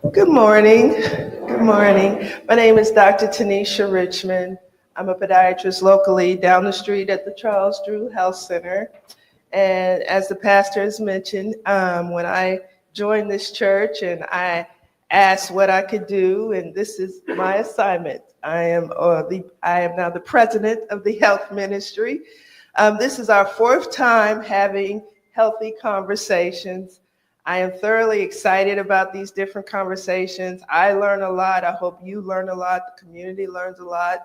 Good morning. Good morning. My name is Dr. Tanisha Richmond. I'm a podiatrist locally down the street at the Charles Drew Health Center. And as the pastor has mentioned, when I joined this church and I asked what I could do, and this is my assignment. I am now the president of the health ministry. This is our fourth time having healthy conversations. I am thoroughly excited about these different conversations. I learn a lot. I hope you learn a lot. The community learns a lot.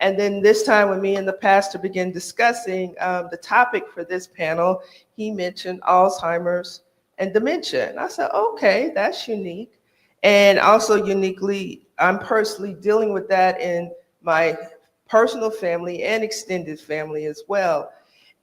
And then this time when me and the pastor began discussing the topic for this panel, he mentioned Alzheimer's and dementia. And I said, okay, that's unique. And also uniquely, I'm personally dealing with that in my personal family and extended family as well.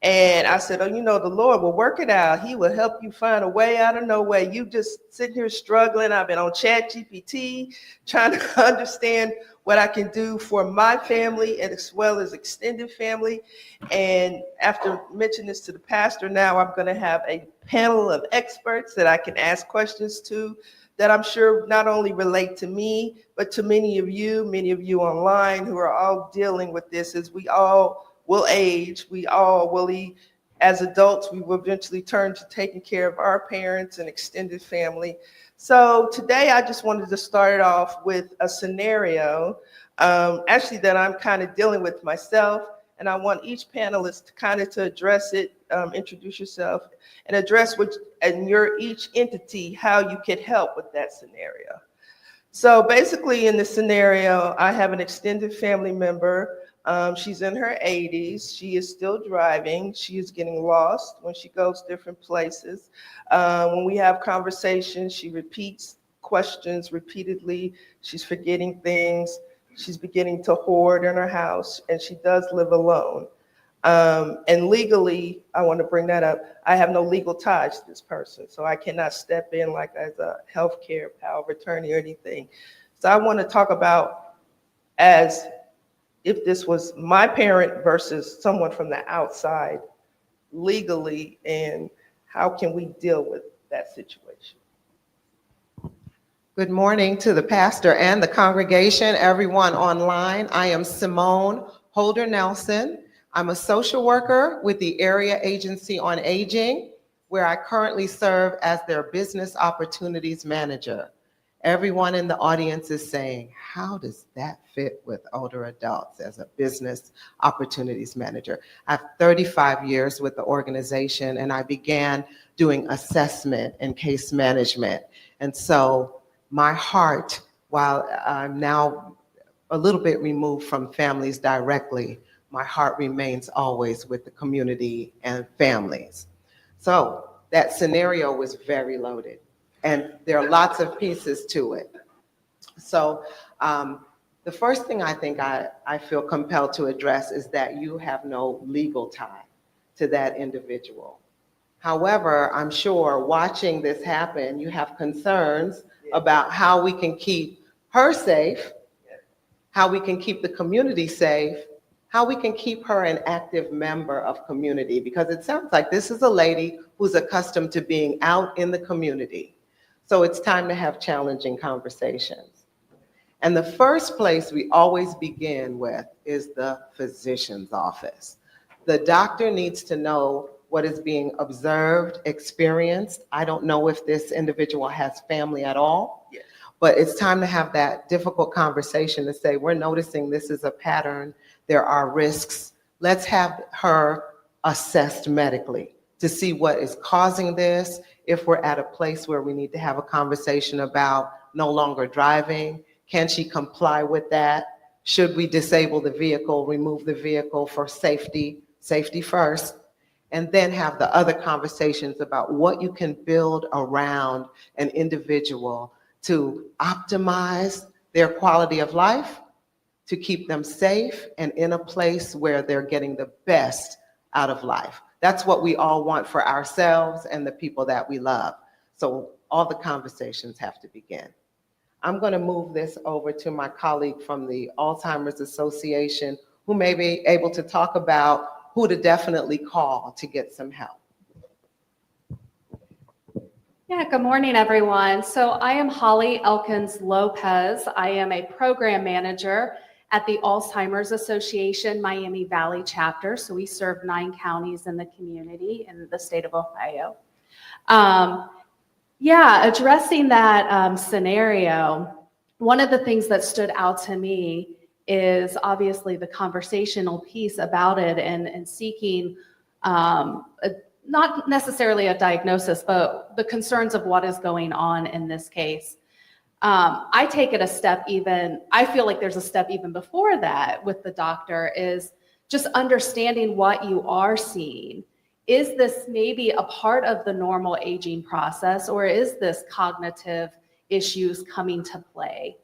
And I said, oh, the Lord will work it out. He will help you find a way out of no way. You just sitting here struggling. I've been on Chat GPT trying to understand what I can do for my family as well as extended family. And after mentioning this to the pastor, now I'm going to have a panel of experts that I can ask questions to that I'm sure not only relate to me, but to many of you online who are all dealing with this as we all will age. We all will, as adults, we will eventually turn to taking care of our parents and extended family. So today I just wanted to start off with a scenario, actually that I'm kind of dealing with myself. And I want each panelist to kind of to address it, introduce yourself, and address which and your each entity, how you could help with that scenario. So basically in this scenario, I have an extended family member. She's in her 80s. She is still driving. She is getting lost when she goes different places. When we have conversations, she repeats questions repeatedly. She's forgetting things. She's beginning to hoard in her house, and she does live alone. And legally, I want to bring that up, I have no legal ties to this person, so I cannot step in like as a healthcare power of attorney or anything. So I want to talk about as if this was my parent versus someone from the outside legally, and how can we deal with that situation? Good morning to the pastor and the congregation, everyone online. I am Simone Holder Nelson. I'm a social worker with the Area Agency on Aging, where I currently serve as their Business Opportunities Manager. Everyone in the audience is saying, how does that fit with older adults as a Business Opportunities Manager? I have 35 years with the organization, and I began doing assessment and case management. And so my heart, while I'm now a little bit removed from families directly, my heart remains always with the community and families. So that scenario was very loaded, and there are lots of pieces to it. So the first thing I think I feel compelled to address is that you have no legal tie to that individual. However, I'm sure watching this happen, you have concerns about how we can keep her safe, how we can keep the community safe, how we can keep her an active member of community, because it sounds like this is a lady who's accustomed to being out in the community. So it's time to have challenging conversations. And the first place we always begin with is the physician's office. The doctor needs to know what is being observed, experienced. I don't know if this individual has family at all, but it's time to have that difficult conversation to say, we're noticing this is a pattern, there are risks. Let's have her assessed medically to see what is causing this. If we're at a place where we need to have a conversation about no longer driving, can she comply with that? Should we disable the vehicle, remove the vehicle for safety first? And then have the other conversations about what you can build around an individual to optimize their quality of life, to keep them safe and in a place where they're getting the best out of life. That's what we all want for ourselves and the people that we love. So all the conversations have to begin. I'm going to move this over to my colleague from the Alzheimer's Association, who may be able to talk about who to definitely call to get some help. Yeah, good morning, everyone. So I am Holly Elkins Lopez. I am a program manager at the Alzheimer's Association Miami Valley chapter. So we serve 9 counties in the community in the state of Ohio. Addressing that scenario, one of the things that stood out to me is obviously the conversational piece about it and seeking not necessarily a diagnosis, but the concerns of what is going on in this case. I take it a step even, I feel like there's a step even before that with the doctor is just understanding what you are seeing. Is this maybe a part of the normal aging process, or is this cognitive issues coming to play?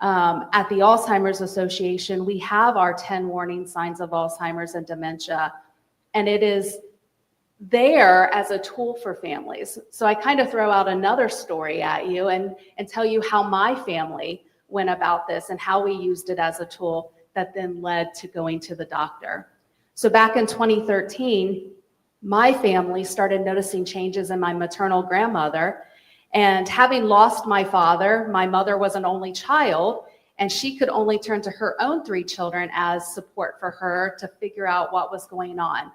At the Alzheimer's Association, we have our 10 warning signs of Alzheimer's and dementia, and it is there as a tool for families. So I kind of throw out another story at you and tell you how my family went about this and how we used it as a tool that then led to going to the doctor. So back in 2013, my family started noticing changes in my maternal grandmother. And having lost my father, my mother was an only child, and she could only turn to her own 3 children as support for her to figure out what was going on.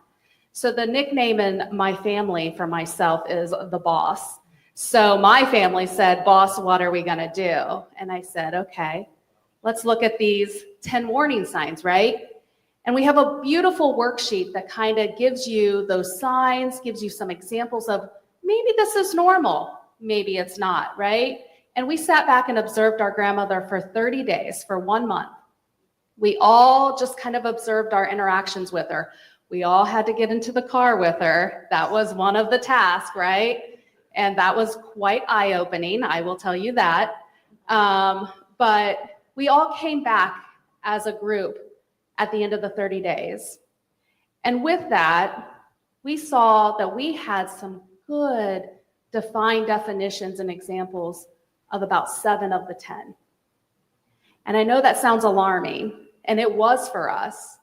So the nickname in my family for myself is the boss. So my family said, "Boss, what are we gonna do?" And I said, "Okay, let's look at these 10 warning signs," right? And we have a beautiful worksheet that kind of gives you those signs, gives you some examples of maybe this is normal, maybe it's not, right? And we sat back and observed our grandmother for 30 days, for 1 month. We all just kind of observed our interactions with her. We all had to get into the car with her. That was one of the tasks, right? And that was quite eye-opening, I will tell you that. But we all came back as a group at the end of the 30 days. And with that, we saw that we had some good defined definitions and examples of about 7 of the 10. And I know that sounds alarming, and it was for us.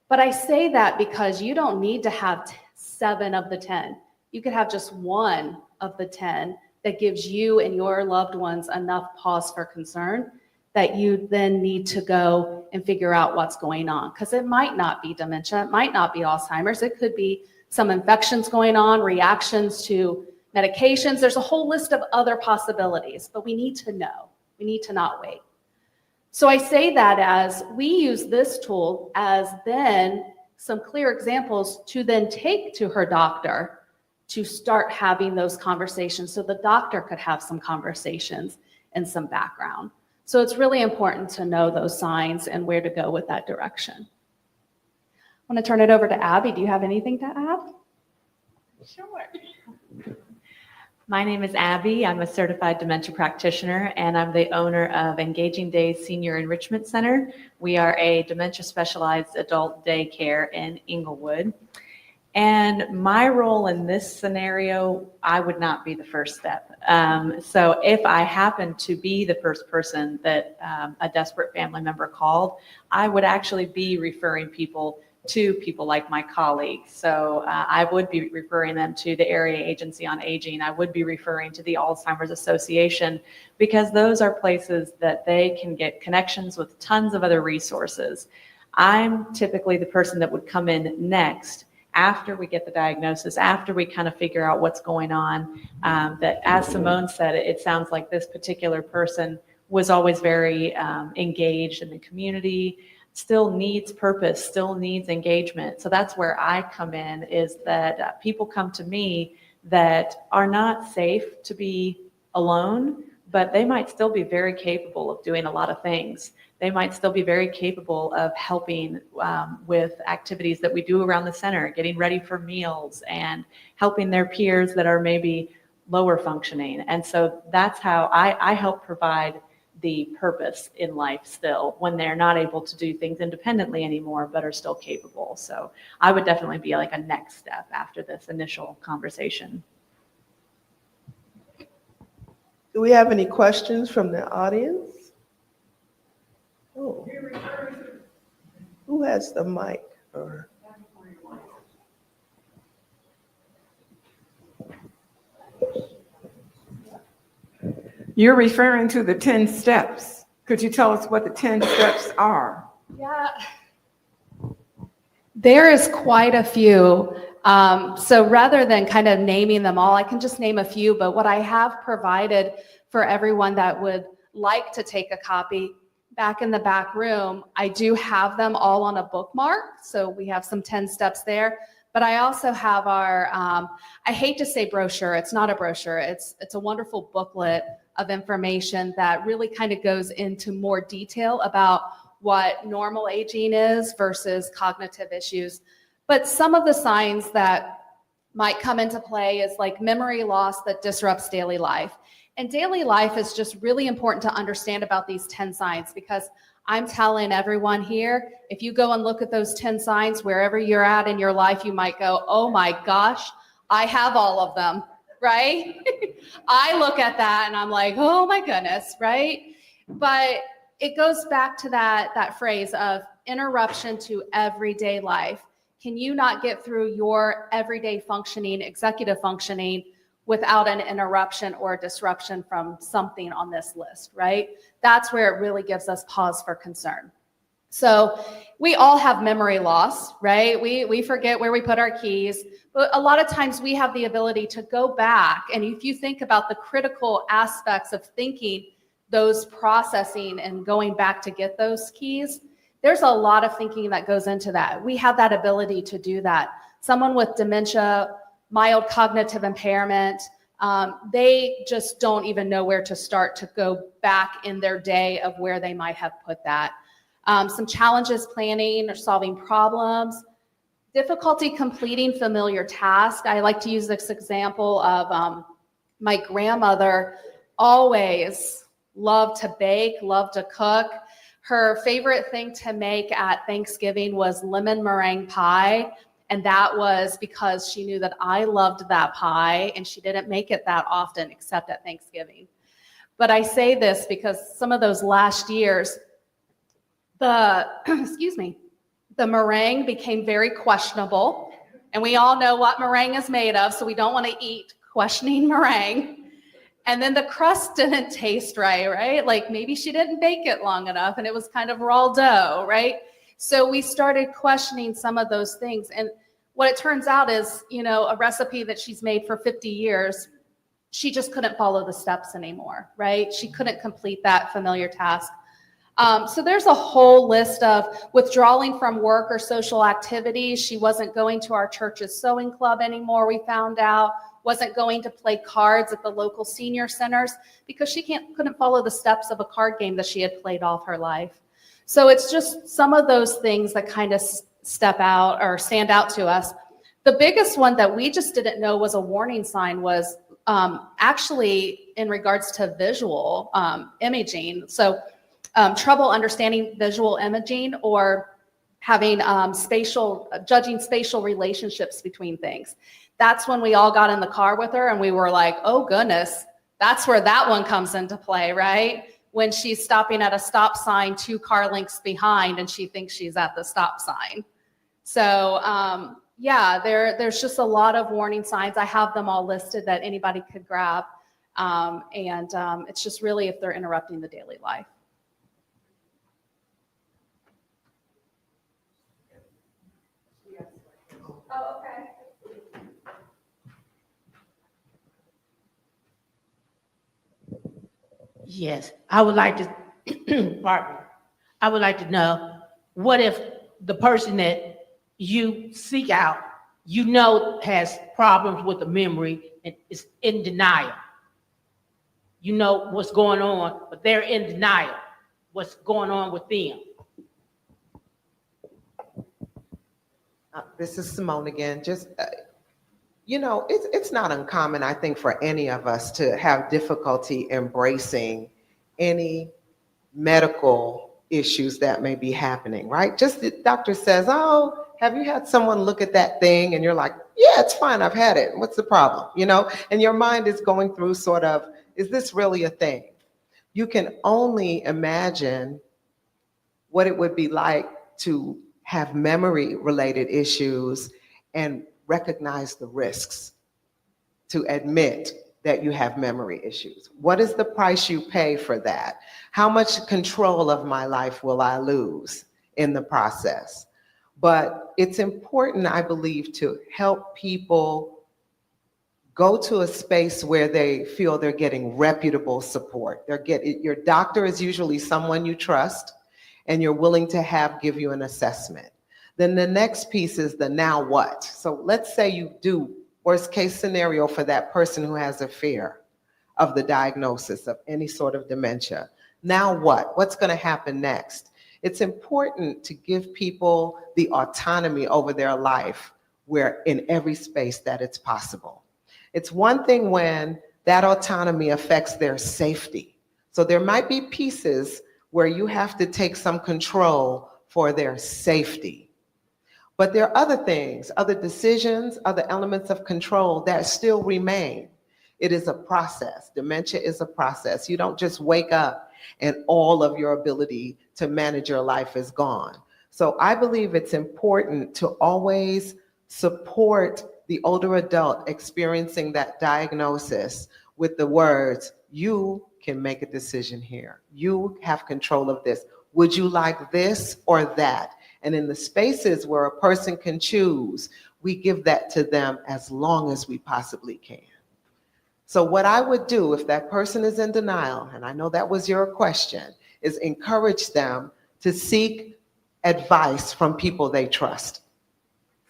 But I say that because you don't need to have 7 of the 10. You could have just 1 of the 10 that gives you and your loved ones enough pause for concern that you then need to go and figure out what's going on. Because it might not be dementia, it might not be Alzheimer's, it could be some infections going on, reactions to medications. There's a whole list of other possibilities, but we need to know. We need to not wait. So I say that as we use this tool as then some clear examples to then take to her doctor to start having those conversations so the doctor could have some conversations and some background. So it's really important to know those signs and where to go with that direction. I want to turn it over to Abby. Do you have anything to add? Sure. My name is Abby. I'm a certified dementia practitioner, and I'm the owner of Engaging Days Senior Enrichment Center. We are a dementia specialized adult daycare in Inglewood. And my role in this scenario, I would not be the first step. So if I happen to be the first person that a desperate family member called, I would actually be referring people to people like my colleagues. So I would be referring them to the Area Agency on Aging. I would be referring to the Alzheimer's Association, because those are places that they can get connections with tons of other resources. I'm typically the person that would come in next after we get the diagnosis, after we kind of figure out what's going on. That, as Simone said, it sounds like this particular person was always very engaged in the community, still needs purpose, still needs engagement. So that's where I come in, is that people come to me that are not safe to be alone, but they might still be very capable of doing a lot of things. They might still be very capable of helping with activities that we do around the center, getting ready for meals and helping their peers that are maybe lower functioning. And so that's how I help provide the purpose in life still, when they're not able to do things independently anymore, but are still capable. So I would definitely be like a next step after this initial conversation. Do we have any questions from the audience? Oh. Who has the mic? Or... You're referring to the 10 steps. Could you tell us what the 10 steps are? Yeah. There is quite a few. So rather than kind of naming them all, I can just name a few, but what I have provided for everyone that would like to take a copy back in the back room, I do have them all on a bookmark. So we have some 10 steps there, but I also have our, I hate to say brochure, it's not a brochure. It's a wonderful booklet of information that really kind of goes into more detail about what normal aging is versus cognitive issues. But some of the signs that might come into play is like memory loss that disrupts daily life. And daily life is just really important to understand about these 10 signs, because I'm telling everyone here, if you go and look at those 10 signs, wherever you're at in your life, you might go, oh my gosh, I have all of them, right? I look at that and I'm like, oh my goodness, right? But it goes back to that phrase of interruption to everyday life. Can you not get through your everyday functioning, executive functioning, without an interruption or a disruption from something on this list, right? That's where it really gives us pause for concern. So we all have memory loss, right? We forget where we put our keys, but a lot of times we have the ability to go back. And if you think about the critical aspects of thinking, those processing and going back to get those keys, there's a lot of thinking that goes into that. We have that ability to do that. Someone with dementia, mild cognitive impairment, they just don't even know where to start to go back in their day of where they might have put that. Some challenges planning or solving problems, difficulty completing familiar tasks. I like to use this example of my grandmother always loved to bake, loved to cook. Her favorite thing to make at Thanksgiving was lemon meringue pie. And that was because she knew that I loved that pie, and she didn't make it that often except at Thanksgiving. But I say this because some of those last years, the meringue became very questionable. And we all know what meringue is made of, so we don't want to eat questioning meringue. And then the crust didn't taste right? Like maybe she didn't bake it long enough and it was kind of raw dough, right? So we started questioning some of those things. And what it turns out is, a recipe that she's made for 50 years, she just couldn't follow the steps anymore, right? She couldn't complete that familiar task. So there's a whole list of withdrawing from work or social activities. She wasn't going to our church's sewing club anymore, we found out, wasn't going to play cards at the local senior centers because she couldn't follow the steps of a card game that she had played all her life. So it's just some of those things that kind of step out or stand out to us. The biggest one that we just didn't know was a warning sign was actually in regards to visual imaging. So trouble understanding visual imaging or having judging spatial relationships between things. That's when we all got in the car with her and we were like, oh goodness, that's where that one comes into play, right? When she's stopping at a stop sign 2 car lengths behind and she thinks she's at the stop sign. So there's just a lot of warning signs. I have them all listed that anybody could grab. It's just really if they're interrupting the daily life. Oh, okay. Yes, I would like to, pardon me. I would like to know, what if the person that you seek out, has problems with the memory and is in denial? You know what's going on, but they're in denial. What's going on with them? This is Simone again. Just, it's not uncommon, I think, for any of us to have difficulty embracing any medical issues that may be happening, right? Just the doctor says, oh, have you had someone look at that thing? And you're like, yeah, it's fine, I've had it. What's the problem? And your mind is going through sort of, is this really a thing? You can only imagine what it would be like to have memory-related issues and recognize the risks, to admit that you have memory issues? What is the price you pay for that? How much control of my life will I lose in the process? But it's important, I believe, to help people go to a space where they feel they're getting reputable support. Your doctor is usually someone you trust and you're willing to give you an assessment. Then the next piece is the now what. So let's say you do, worst case scenario for that person who has a fear of the diagnosis of any sort of dementia. Now what? What's going to happen next? It's important to give people the autonomy over their life where in every space that it's possible. It's one thing when that autonomy affects their safety. So there might be pieces where you have to take some control for their safety. But there are other things, other decisions, other elements of control that still remain. It is a process. Dementia is a process. You don't just wake up and all of your ability to manage your life is gone. So I believe it's important to always support the older adult experiencing that diagnosis with the words, you can make a decision here. You have control of this. Would you like this or that? And in the spaces where a person can choose, we give that to them as long as we possibly can. So what I would do if that person is in denial, and I know that was your question, is encourage them to seek advice from people they trust.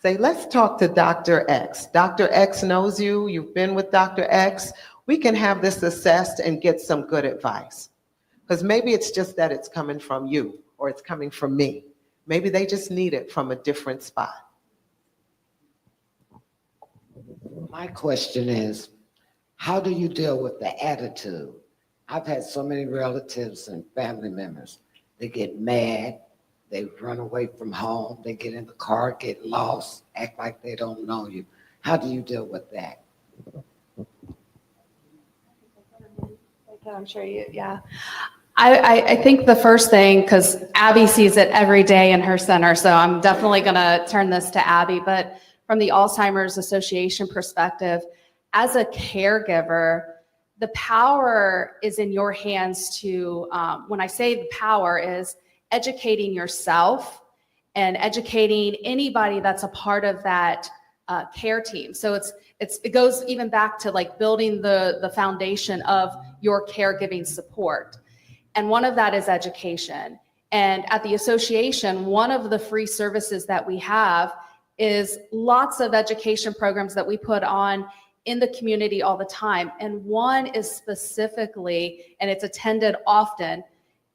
Say, let's talk to Dr. X. Dr. X knows you, you've been with Dr. X. We can have this assessed and get some good advice. Because maybe it's just that it's coming from you or it's coming from me. Maybe they just need it from a different spot. My question is, how do you deal with the attitude? I've had so many relatives and family members. They get mad, they run away from home, they get in the car, get lost, act like they don't know you. How do you deal with that? I'm sure you, yeah. I think the first thing, because Abby sees it every day in her center, so I'm definitely going to turn this to Abby, but from the Alzheimer's Association perspective, as a caregiver, the power is in your hands to, when I say the power is educating yourself and educating anybody that's a part of that care team. So it goes even back to like building the foundation of your caregiving support. And one of that is education. And at the association, one of the free services that we have is lots of education programs that we put on in the community all the time. And one is specifically, and it's attended often,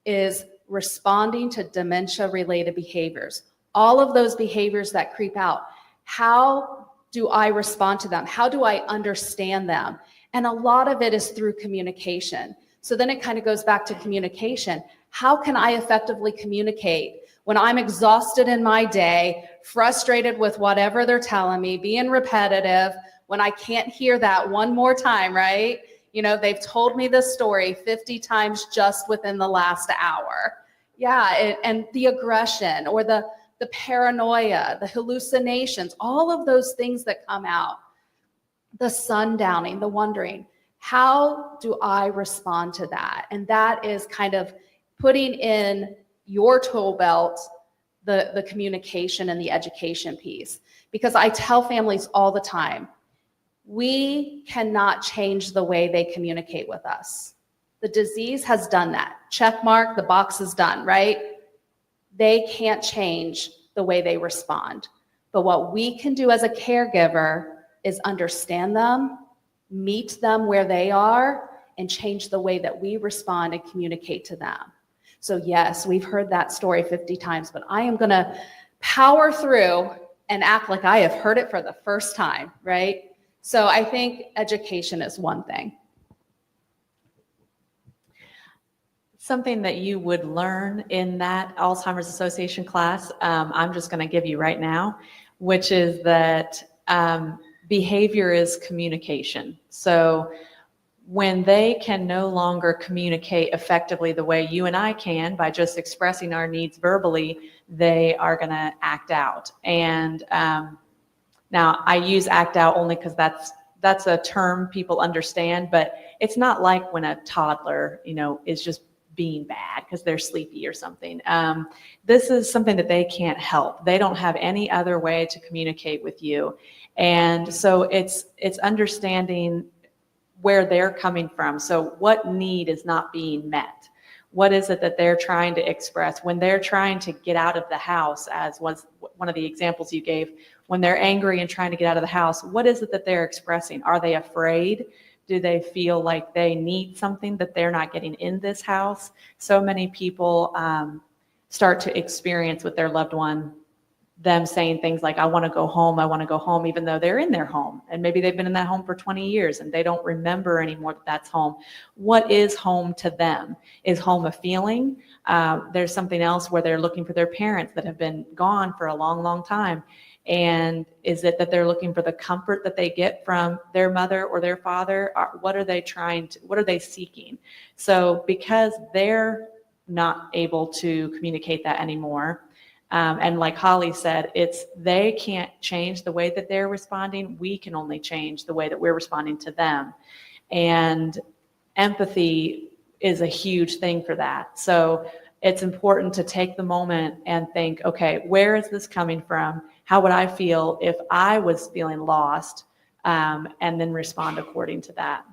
is responding to dementia-related behaviors. All of those behaviors that creep out. How do I respond to them? How do I understand them? And a lot of it is through communication. So then it kind of goes back to communication. How can I effectively communicate when I'm exhausted in my day, frustrated with whatever they're telling me, being repetitive, when I can't hear that one more time, right? You know, they've told me this story 50 times just within the last hour. Yeah, and the aggression or the paranoia, the hallucinations, all of those things that come out, the sundowning, the wondering. How do I respond to that? And that is kind of putting in your tool belt the communication and the education piece. Because I tell families all the time, we cannot change the way they communicate with us. The disease has done that. Check mark, the box is done, right? They can't change the way they respond. But what we can do as a caregiver is understand them, meet them where they are, and change the way that we respond and communicate to them. So yes, we've heard that story 50 times, but I am going to power through and act like I have heard it for the first time, right? So I think education is one thing. Something that you would learn in that Alzheimer's Association class, I'm just going to give you right now, which is that behavior is communication. So when they can no longer communicate effectively the way you and I can by just expressing our needs verbally, they are going to act out. And now I use act out only because that's that's a term people understand, but it's not like when a toddler, is just being bad because they're sleepy or something. This is something that they can't help. They don't have any other way to communicate with you. And so it's understanding where they're coming from. So what need is not being met? What is it that they're trying to express when they're trying to get out of the house, as was one of the examples you gave, when they're angry and trying to get out of the house? What is it that they're expressing? Are they afraid? Do they feel like they need something that they're not getting in this house? So many people start to experience with their loved one them saying things like, I want to go home, even though they're in their home. And maybe they've been in that home for 20 years and they don't remember anymore that that's home. What is home to them? Is home a feeling? There's something else where they're looking for their parents that have been gone for a long, long time. And is it that they're looking for the comfort that they get from their mother or their father? What are they seeking? So because they're not able to communicate that anymore, and like Holly said, they can't change the way that they're responding. We can only change the way that we're responding to them. And empathy is a huge thing for that. So it's important to take the moment and think, okay, where is this coming from? How would I feel if I was feeling lost? And then respond according to that.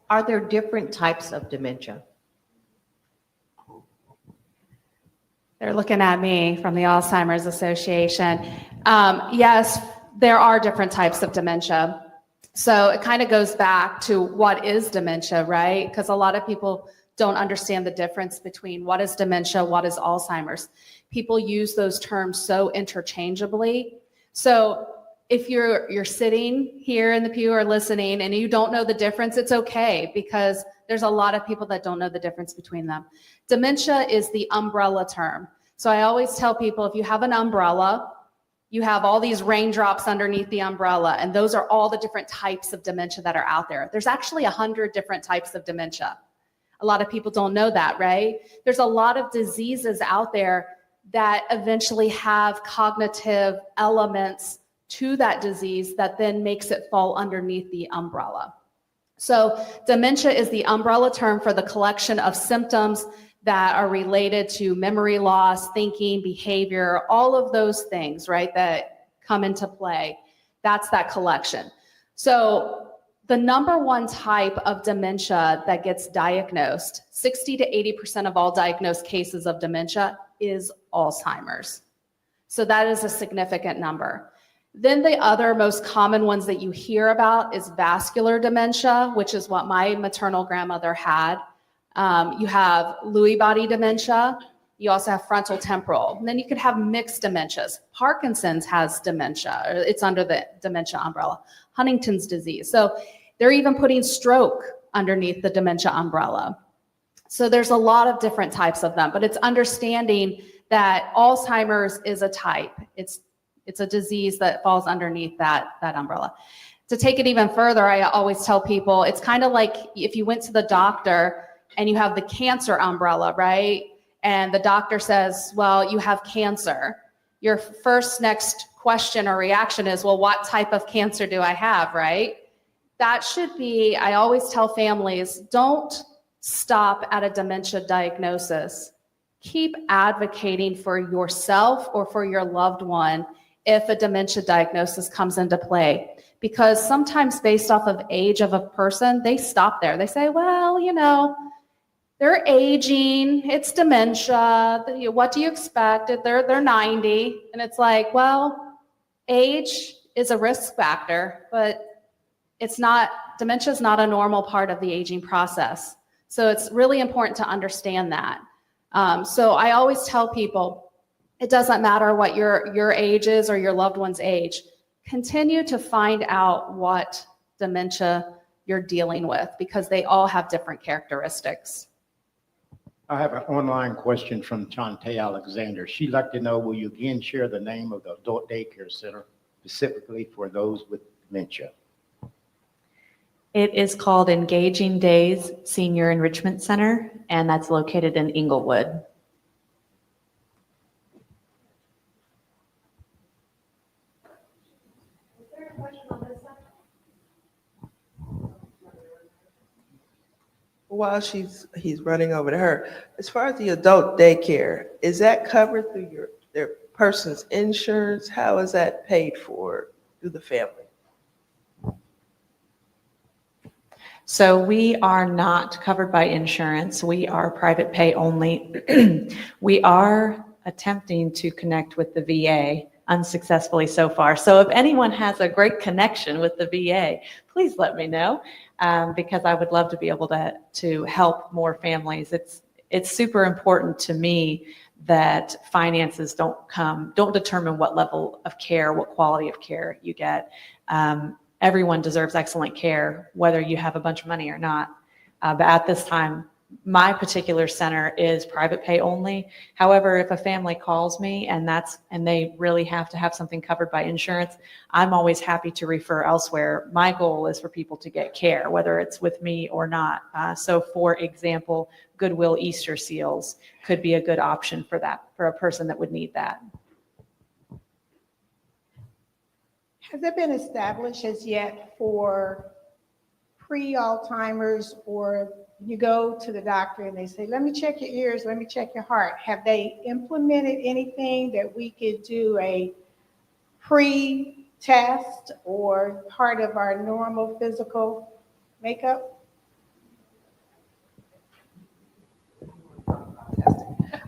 Are there different types of dementia? They're looking at me from the Alzheimer's Association. Yes, there are different types of dementia. So it kind of goes back to what is dementia, right? Because a lot of people don't understand the difference between what is dementia, what is Alzheimer's. People use those terms so interchangeably. So if you're sitting here in the pew or listening and you don't know the difference, it's okay, because there's a lot of people that don't know the difference between them. Dementia is the umbrella term. So I always tell people, if you have an umbrella, you have all these raindrops underneath the umbrella, and those are all the different types of dementia that are out there. There's actually 100 different types of dementia. A lot of people don't know that, right? There's a lot of diseases out there that eventually have cognitive elements to that disease that then makes it fall underneath the umbrella. So dementia is the umbrella term for the collection of symptoms that are related to memory loss, thinking, behavior, all of those things, right, that come into play. That's that collection. So the number one type of dementia that gets diagnosed, 60 to 80% of all diagnosed cases of dementia is Alzheimer's. So that is a significant number. Then the other most common ones that you hear about is vascular dementia, which is what my maternal grandmother had. You have Lewy body dementia. You also have frontal temporal. And then you could have mixed dementias. Parkinson's has dementia. It's under the dementia umbrella. Huntington's disease. So they're even putting stroke underneath the dementia umbrella. So there's a lot of different types of them, but it's understanding that Alzheimer's is a type. It's a disease that falls underneath that umbrella. To take it even further, I always tell people, it's kind of like if you went to the doctor and you have the cancer umbrella, right? And the doctor says, well, you have cancer. Your next question or reaction is, well, what type of cancer do I have, right? That should be, I always tell families, don't stop at a dementia diagnosis. Keep advocating for yourself or for your loved one if a dementia diagnosis comes into play. Because sometimes based off of age of a person, they stop there. They say, well, they're aging, it's dementia, what do you expect? They're 90. And it's like, well, age is a risk factor, but dementia is not a normal part of the aging process. So it's really important to understand that. So I always tell people, it doesn't matter what your age is or your loved one's age. Continue to find out what dementia you're dealing with, because they all have different characteristics. I have an online question from Chante Alexander. She'd like to know, will you again share the name of the adult daycare center specifically for those with dementia? It is called Engaging Days Senior Enrichment Center, and that's located in Inglewood. while he's running over to her, as far as the adult daycare, is that covered through their person's insurance? How is that paid for through the family? So we are not covered by insurance. We are private pay only. We are attempting to connect with the VA, unsuccessfully so far. So if anyone has a great connection with the VA, please let me know, because I would love to be able to help more families. It's super important to me that finances don't determine what level of care, what quality of care you get. Everyone deserves excellent care, whether you have a bunch of money or not. But at this time, my particular center is private pay only. However, if a family calls me and they really have to have something covered by insurance, I'm always happy to refer elsewhere. My goal is for people to get care, whether it's with me or not. So for example, Goodwill Easter seals could be a good option for a person that would need that. Has it been established as yet for pre-Alzheimer's, or you go to the doctor and they say, let me check your ears, let me check your heart? Have they implemented anything that we could do a pre-test or part of our normal physical makeup?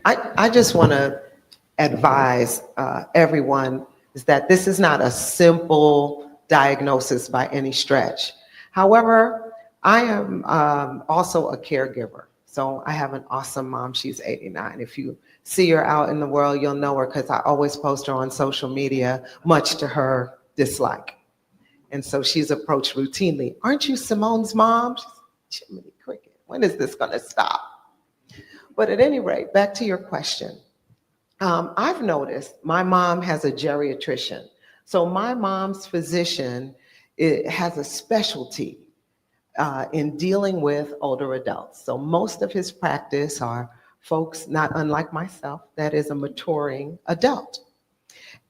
I just want to advise everyone is that this is not a simple diagnosis by any stretch. However, I am also a caregiver. So I have an awesome mom. She's 89. If you see her out in the world, you'll know her because I always post her on social media, much to her dislike. And so she's approached routinely. Aren't you Simone's mom? She's Jiminy Cricket. When is this going to stop? But at any rate, back to your question. I've noticed my mom has a geriatrician. So my mom's physician has a specialty in dealing with older adults. So most of his practice are folks not unlike myself, that is a maturing adult.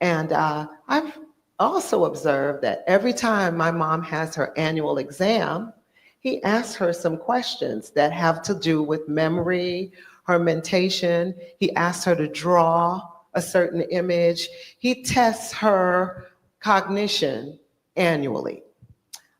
And I've also observed that every time my mom has her annual exam, he asks her some questions that have to do with memory, her mentation. He asks her to draw a certain image. He tests her cognition annually.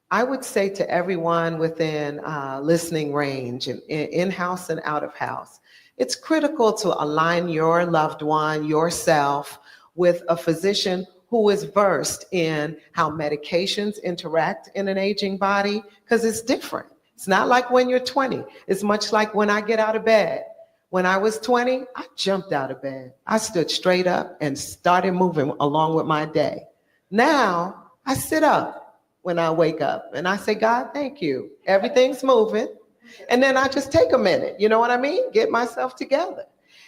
I would say to everyone within listening range, in-house and out of house, it's critical to align your loved one, yourself, with a physician who is versed in how medications interact in an aging body, because it's different. It's not like when you're 20. It's much like when I get out of bed. When I was 20, I jumped out of bed. I stood straight up and started moving along with my day. Now, I sit up when I wake up and I say, God, thank you. Everything's moving. And then I just take a minute, you know what I mean? Get myself together.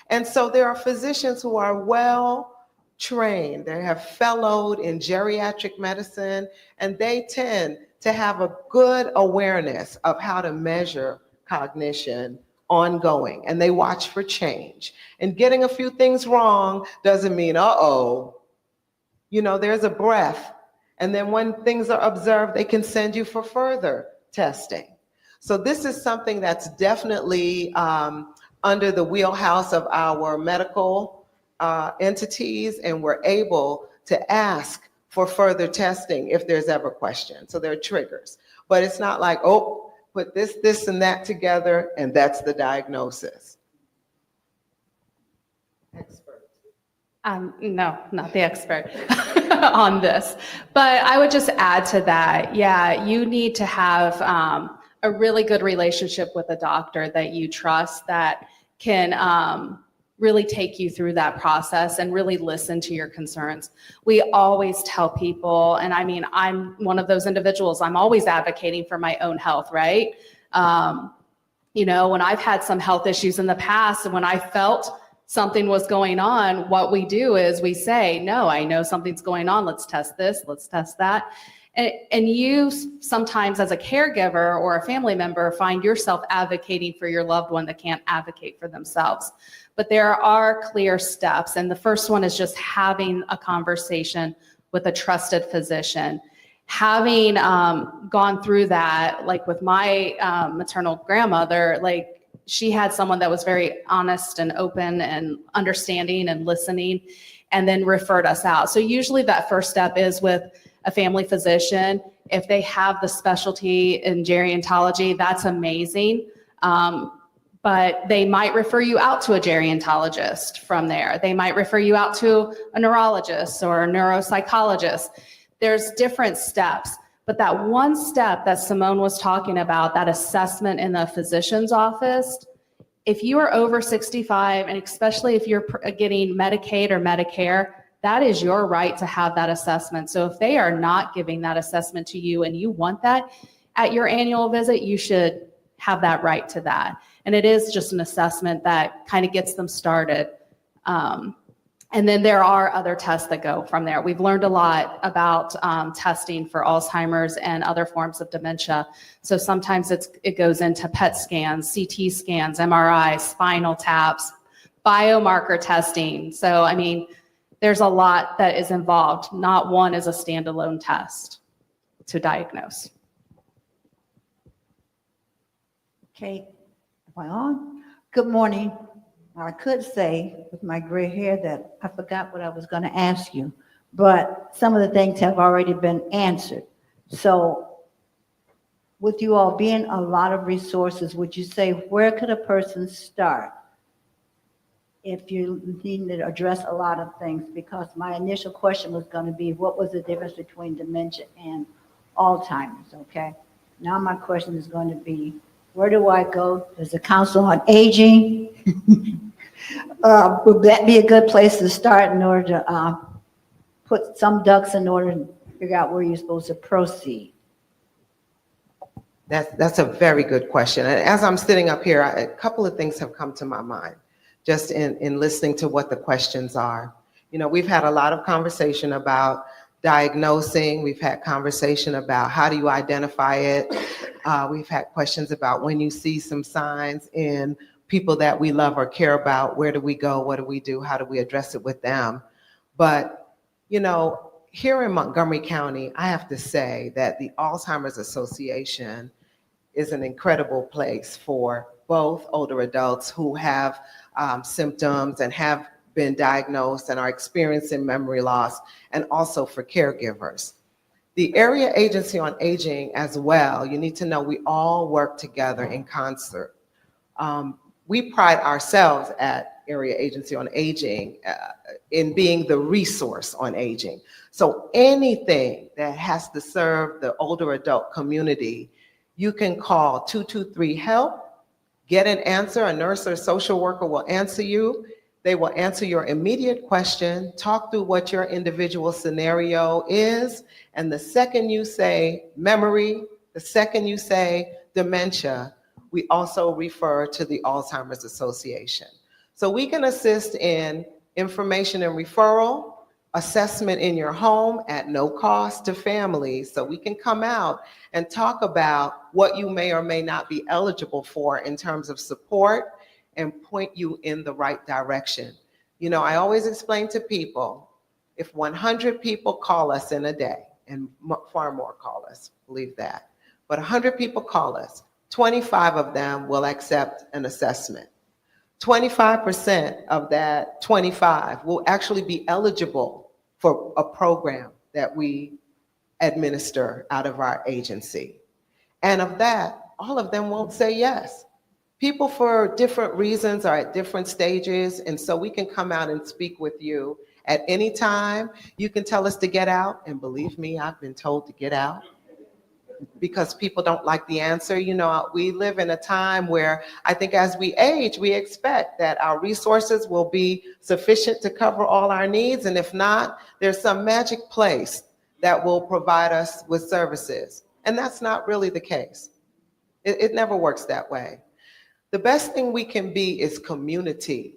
And so there are physicians who are well trained. They have fellowed in geriatric medicine, and they tend to have a good awareness of how to measure cognition ongoing, and they watch for change. And getting a few things wrong doesn't mean, you know, there's a breath. And then when things are observed, they can send you for further testing. So this is something that's definitely under the wheelhouse of our medical entities, and we're able to ask for further testing if there's ever questions. So there are triggers, but it's not like, put this, and that together, and that's the diagnosis. Expert. No, not the expert on this, but I would just add to that. Yeah, you need to have a really good relationship with a doctor that you trust, that can really take you through that process and really listen to your concerns. We always tell people, and I mean, I'm one of those individuals, I'm always advocating for my own health, right? You know, when I've had some health issues in the past, and when I felt something was going on, what we do is we say, no, I know something's going on. Let's test this, let's test that. And you sometimes as a caregiver or a family member find yourself advocating for your loved one that can't advocate for themselves. But there are clear steps. And the first one is just having a conversation with a trusted physician. having gone through that, like with my maternal grandmother, like she had someone that was very honest and open and understanding and listening, and then referred us out. So usually that first step is with a family physician. If they have the specialty in gerontology, that's amazing. But they might refer you out to a gerontologist from there. They might refer you out to a neurologist or a neuropsychologist. There's different steps, but that one step that Simone was talking about, that assessment in the physician's office, if you are over 65, and especially if you're getting Medicaid or Medicare, that is your right to have that assessment. So if they are not giving that assessment to you and you want that at your annual visit, you should have that right to that. And it is just an assessment that kind of gets them started. And then there are other tests that go from there. We've learned a lot about testing for Alzheimer's and other forms of dementia. So sometimes it goes into PET scans, CT scans, MRI, spinal taps, biomarker testing. So, I mean, there's a lot that is involved. Not one is a standalone test to diagnose. Okay, am I on? Good morning. I could say with my gray hair that I forgot what I was going to ask you, but some of the things have already been answered. So with you all being a lot of resources, would you say where could a person start if you need to address a lot of things? Because my initial question was going to be, what was the difference between dementia and Alzheimer's, okay? Now my question is going to be, where do I go? There's a Council on Aging. Would that be a good place to start in order to put some ducks in order and figure out where you're supposed to proceed? That's a very good question. And as I'm sitting up here, a couple of things have come to my mind just in listening to what the questions are. You know, we've had a lot of conversation about diagnosing. We've had conversation about how do you identify it. We've had questions about when you see some signs in people that we love or care about, where do we go? What do we do? How do we address it with them? But, you know, here in Montgomery County, I have to say that the Alzheimer's Association is an incredible place for both older adults who have symptoms and have been diagnosed and are experiencing memory loss, and also for caregivers. The Area Agency on Aging as well, you need to know we all work together in concert. We pride ourselves at Area Agency on Aging in being the resource on aging. So anything that has to serve the older adult community, you can call 223-HELP, get an answer. A nurse or social worker will answer you. They will answer your immediate question, talk through what your individual scenario is, and the second you say memory, the second you say dementia, we also refer to the Alzheimer's Association. So we can assist in information and referral, assessment in your home at no cost to families, so we can come out and talk about what you may or may not be eligible for in terms of support and point you in the right direction. You know, I always explain to people, if 100 people call us in a day, and far more call us, believe that, but 100 people call us, 25 of them will accept an assessment. 25% of that 25 will actually be eligible for a program that we administer out of our agency. And of that, all of them won't say yes. People for different reasons are at different stages, and so we can come out and speak with you at any time. You can tell us to get out, and believe me, I've been told to get out because people don't like the answer. You know, we live in a time where I think as we age, we expect that our resources will be sufficient to cover all our needs, and if not, there's some magic place that will provide us with services. And that's not really the case. It never works that way. The best thing we can be is community.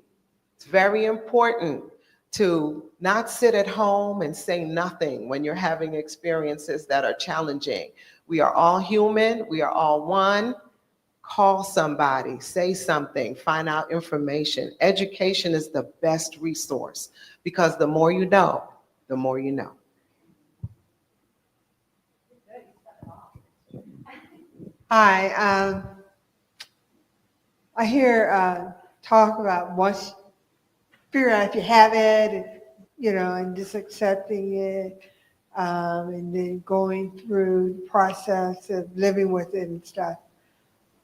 It's very important to not sit at home and say nothing when you're having experiences that are challenging. We are all human, we are all one. Call somebody, say something, find out information. Education is the best resource because the more you know, the more you know. Hi, I hear talk about once figure out if you have it, and, and just accepting it, and then going through the process of living with it and stuff.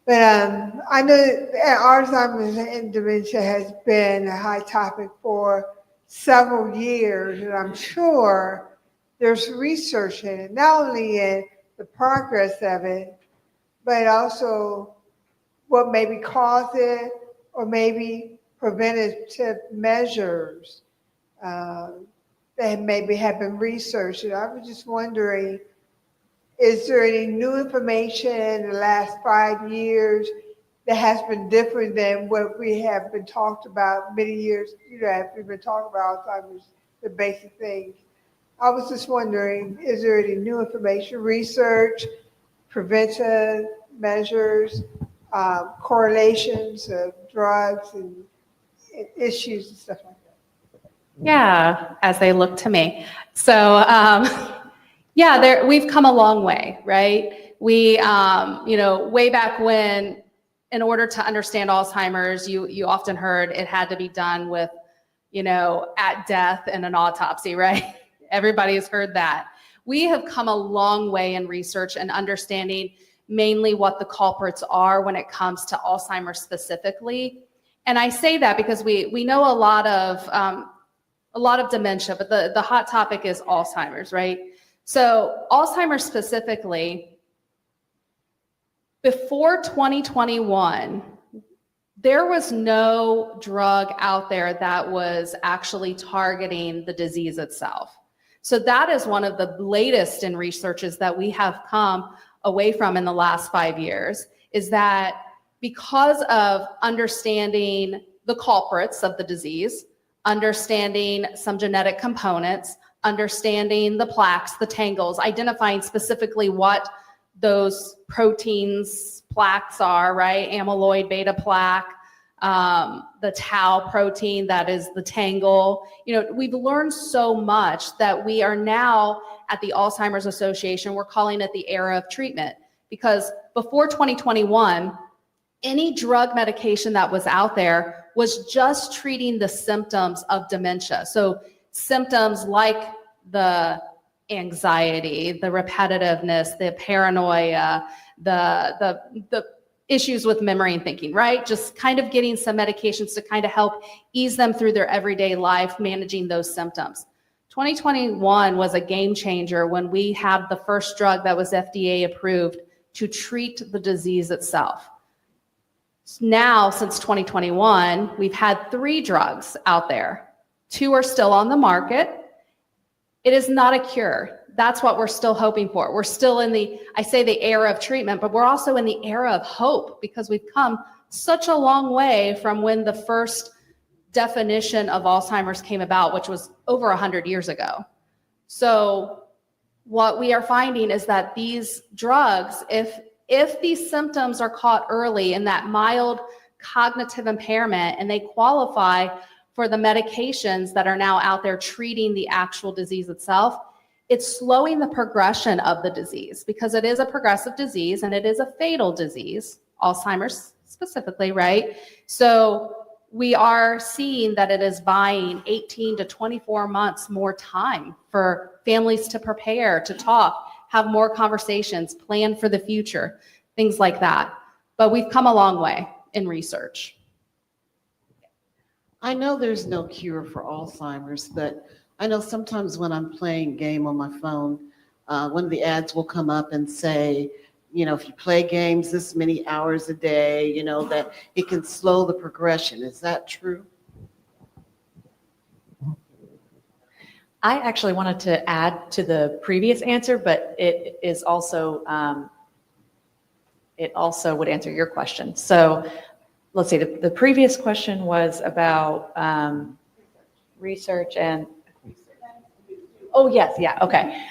But I know that Alzheimer's and dementia has been a high topic for several years, and I'm sure there's research in it, not only in the progress of it, but also what maybe caused it, or maybe preventative measures that maybe have been researched. And I was just wondering, is there any new information in the last 5 years that has been different than what we have been talked about many years, after we've been talking about Alzheimer's, the basic things? I was just wondering, is there any new information, research, preventive measures, correlations of drugs and issues and stuff like that? Yeah, as they look to me. So, yeah, we've come a long way, right? We, way back when, in order to understand Alzheimer's, you often heard it had to be done with, at death and an autopsy, right? Everybody has heard that. We have come a long way in research and understanding mainly what the culprits are when it comes to Alzheimer's specifically. And I say that because we know a lot of dementia, but the hot topic is Alzheimer's, right? So Alzheimer's specifically, before 2021, there was no drug out there that was actually targeting the disease itself. So that is one of the latest in researches that we have come away from in the last 5 years, is that because of understanding the culprits of the disease, understanding some genetic components, understanding the plaques, the tangles, identifying specifically what those proteins, plaques are, right? Amyloid beta plaque, the tau protein, that is the tangle. We've learned so much that we are now at the Alzheimer's Association, we're calling it the era of treatment, because before 2021, any drug medication that was out there was just treating the symptoms of dementia. So symptoms like the anxiety, the repetitiveness, the paranoia, the issues with memory and thinking, right? Just kind of getting some medications to kind of help ease them through their everyday life, managing those symptoms. 2021 was a game changer when we had the first drug that was FDA approved to treat the disease itself. Now, since 2021, we've had 3 drugs out there. 2 are still on the market. It is not a cure. That's what we're still hoping for. We're still in the era of treatment, but we're also in the era of hope, because we've come such a long way from when the first definition of Alzheimer's came about, which was over 100 years ago. So what we are finding is that these drugs, if these symptoms are caught early in that mild cognitive impairment, and they qualify for the medications that are now out there treating the actual disease itself, it's slowing the progression of the disease, because it is a progressive disease and it is a fatal disease, Alzheimer's specifically, right? So we are seeing that it is buying 18 to 24 months more time for families to prepare, to talk, have more conversations, plan for the future, things like that. But we've come a long way in research. I know there's no cure for Alzheimer's, but I know sometimes when I'm playing a game on my phone, one of the ads will come up and say, if you play games this many hours a day, that it can slow the progression. Is that true? I actually wanted to add to the previous answer, but it is also, it also would answer your question. So let's see, the previous question was about research and, oh yes, yeah, okay.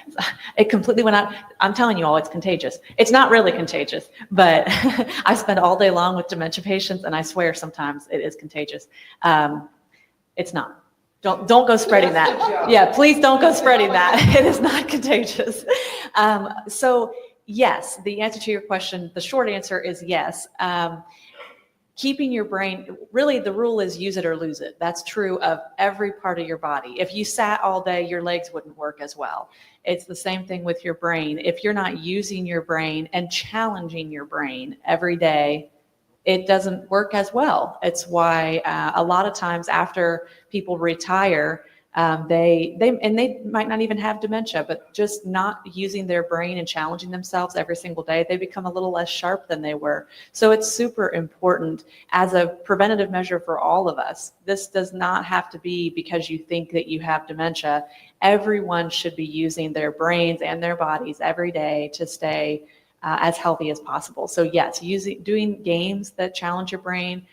It completely went out. I'm telling you all, it's contagious. It's not really contagious, but I spend all day long with dementia patients, and I swear sometimes it is contagious. It's not. Don't go spreading that. Yeah, please don't go spreading that. It is not contagious. So Yes, the answer to your question, the short answer is yes. Keeping your brain, really the rule is use it or lose it. That's true of every part of your body. If you sat all day, your legs wouldn't work as well. It's the same thing with your brain. If you're not using your brain and challenging your brain every day, it doesn't work as well. It's why a lot of times after people retire, they might not even have dementia, but just not using their brain and challenging themselves every single day, they become a little less sharp than they were. So it's super important as a preventative measure for all of us. This does not have to be because you think that you have dementia. Everyone should be using their brains and their bodies every day to stay as healthy as possible. So yes, doing games that challenge your brain,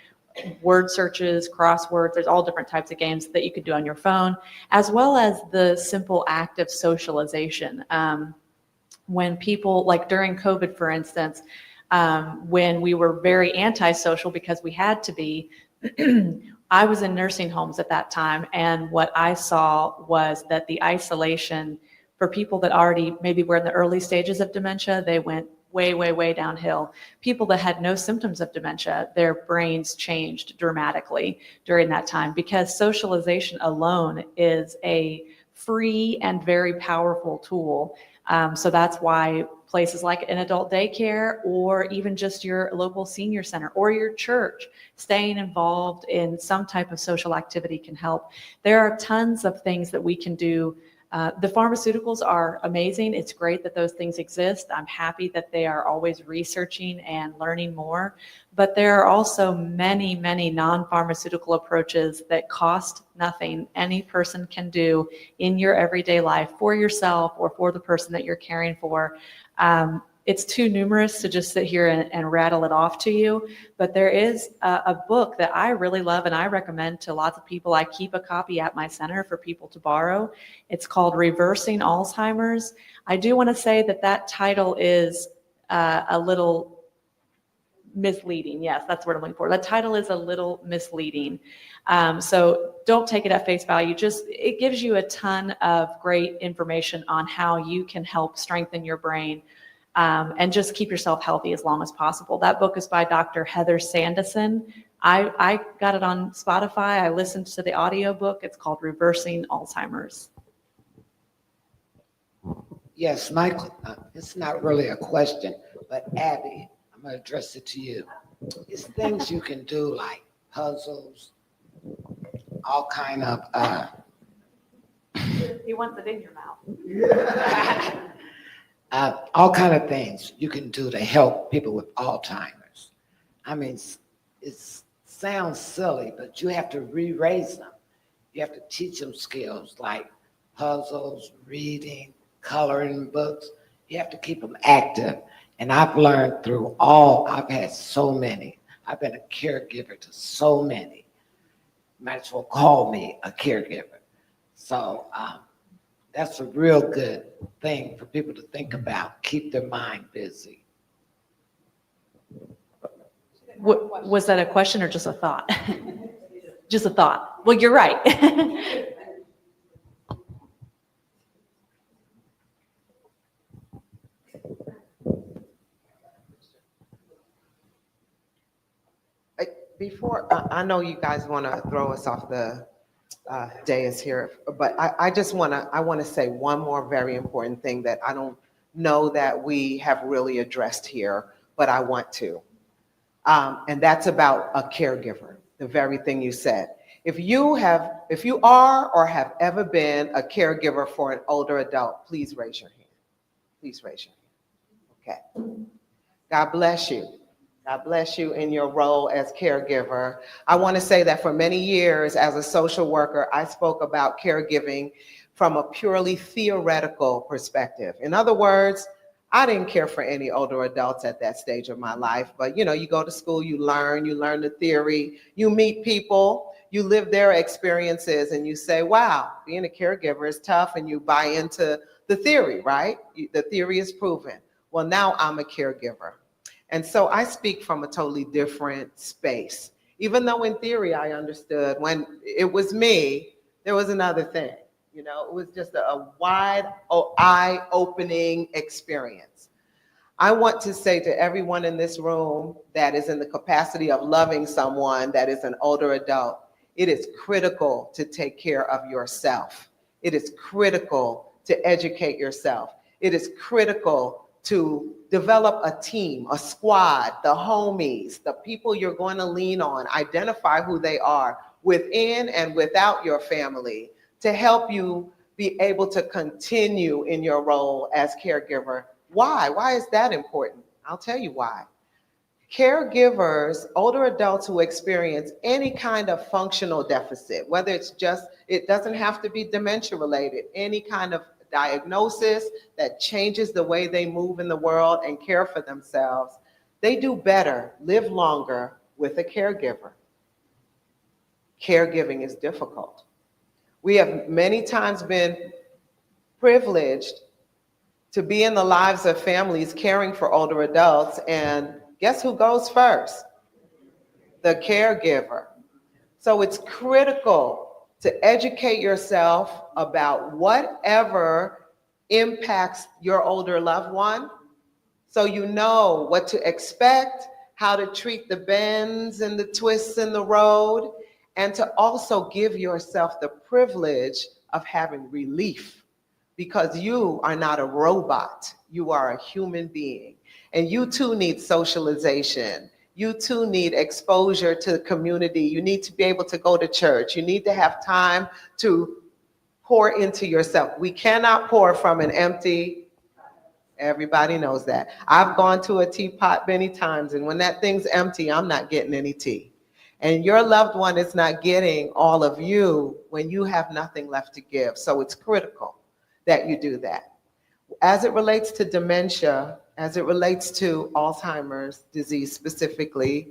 word searches, crosswords, there's all different types of games that you could do on your phone, as well as the simple act of socialization. When people, like during COVID, for instance, when we were very antisocial because we had to be, I was in nursing homes at that time, and what I saw was that the isolation for people that already maybe were in the early stages of dementia, they went way, way, way downhill. People that had no symptoms of dementia, their brains changed dramatically during that time because socialization alone is a free and very powerful tool. So that's why places like an adult daycare or even just your local senior center or your church, staying involved in some type of social activity can help. There are tons of things that we can do. The pharmaceuticals are amazing. It's great that those things exist. I'm happy that they are always researching and learning more. But there are also many, many non-pharmaceutical approaches that cost nothing. Any person can do in your everyday life for yourself or for the person that you're caring for. It's too numerous to just sit here and rattle it off to you, but there is a book that I really love and I recommend to lots of people. I keep a copy at my center for people to borrow. It's called Reversing Alzheimer's. I do want to say that that title is a little misleading. Yes, that's what I'm looking for. The title is a little misleading. So don't take it at face value. Just, it gives you a ton of great information on how you can help strengthen your brain and just keep yourself healthy as long as possible. That book is by Dr. Heather Sandison. I got it on Spotify. I listened to the audiobook. It's called Reversing Alzheimer's. Yes, Michael, it's not really a question, but Abby, I'm gonna address it to you. It's things you can do like puzzles, all kind of, He wants it in your mouth. all kind of things you can do to help people with Alzheimer's. I mean, it sounds silly, but you have to re-raise them. You have to teach them skills like puzzles, reading, coloring books. You have to keep them active. And I've learned through I've had so many. I've been a caregiver to so many. Might as well call me a caregiver. So that's a real good thing for people to think about. Keep their mind busy. Was that a question or just a thought? Just a thought. Well, you're right. Before, I know you guys want to throw us off the dais here, but I want to say one more very important thing that I don't know that we have really addressed here, but I want to. And that's about a caregiver, the very thing you said. If you are or have ever been a caregiver for an older adult, please raise your hand. Please raise your hand. Okay. God bless you. God bless you in your role as caregiver. I want to say that for many years as a social worker, I spoke about caregiving from a purely theoretical perspective. In other words, I didn't care for any older adults at that stage of my life, but you go to school, you learn the theory, you meet people, you live their experiences, and you say, wow, being a caregiver is tough, and you buy into the theory, right? The theory is proven. Well, now I'm a caregiver. And so I speak from a totally different space. Even though in theory I understood when it was me, there was another thing. It was just a wide eye-opening experience. I want to say to everyone in this room that is in the capacity of loving someone that is an older adult, it is critical to take care of yourself. It is critical to educate yourself. It is critical to develop a team, a squad, the homies, the people you're going to lean on, identify who they are within and without your family to help you be able to continue in your role as caregiver. Why? Why is that important? I'll tell you why. Caregivers, older adults who experience any kind of functional deficit, whether it's just, it doesn't have to be dementia related, any kind of diagnosis that changes the way they move in the world and care for themselves, they do better, live longer with a caregiver. Caregiving is difficult. We have many times been privileged to be in the lives of families caring for older adults, and guess who goes first? The caregiver. So it's critical to educate yourself about whatever impacts your older loved one, so you know what to expect, how to treat the bends and the twists in the road, and to also give yourself the privilege of having relief, because you are not a robot, you are a human being. And you too need socialization. You too need exposure to the community. You need to be able to go to church. You need to have time to pour into yourself. We cannot pour from an empty, everybody knows that. I've gone to a teapot many times, and when that thing's empty, I'm not getting any tea. And your loved one is not getting all of you when you have nothing left to give. So it's critical that you do that. As it relates to dementia, as it relates to Alzheimer's disease specifically,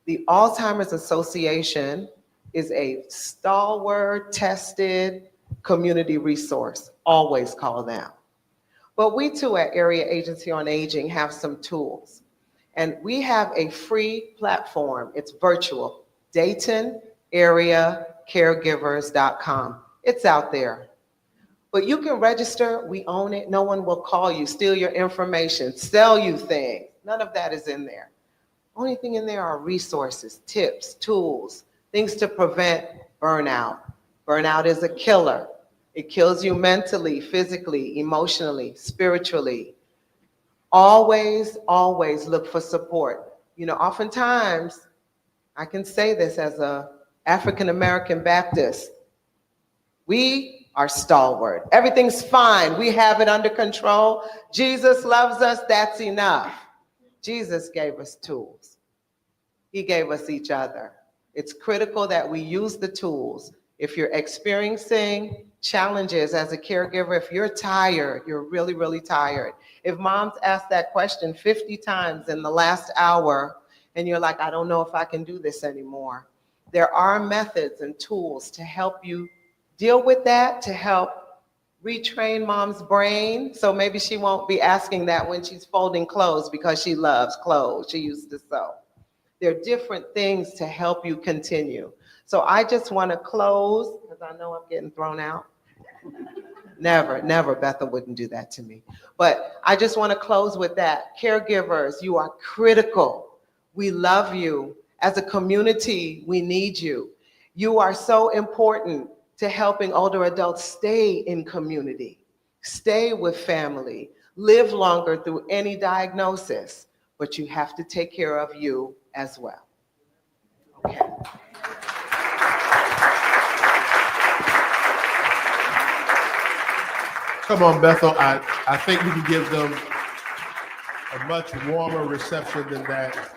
the Alzheimer's Association is a stalwart, tested community resource. Always call them. But we too at Area Agency on Aging have some tools. And we have a free platform. It's virtual, DaytonAreaCaregivers.com. It's out there. But you can register, we own it. No one will call you, steal your information, sell you things. None of that is in there. Only thing in there are resources, tips, tools, things to prevent burnout. Burnout is a killer. It kills you mentally, physically, emotionally, spiritually. Always, always look for support. You know, oftentimes, I can say this as a African-American Baptist, we are stalwart. Everything's fine. We have it under control. Jesus loves us. That's enough. Jesus gave us tools. He gave us each other. It's critical that we use the tools. If you're experiencing challenges as a caregiver, if you're tired, you're really, really tired. If mom's asked that question 50 times in the last hour, and you're like, I don't know if I can do this anymore, there are methods and tools to help you deal with that, to help retrain mom's brain. So maybe she won't be asking that when she's folding clothes because she loves clothes. She used to sew. There are different things to help you continue. So I just want to close, because I know I'm getting thrown out. Never, Bethel wouldn't do that to me. But I just want to close with that. Caregivers, you are critical. We love you. As a community, we need you. You are so important to helping older adults stay in community, stay with family, live longer through any diagnosis, but you have to take care of you as well. Okay. Come on, Bethel. I think we can give them a much warmer reception than that.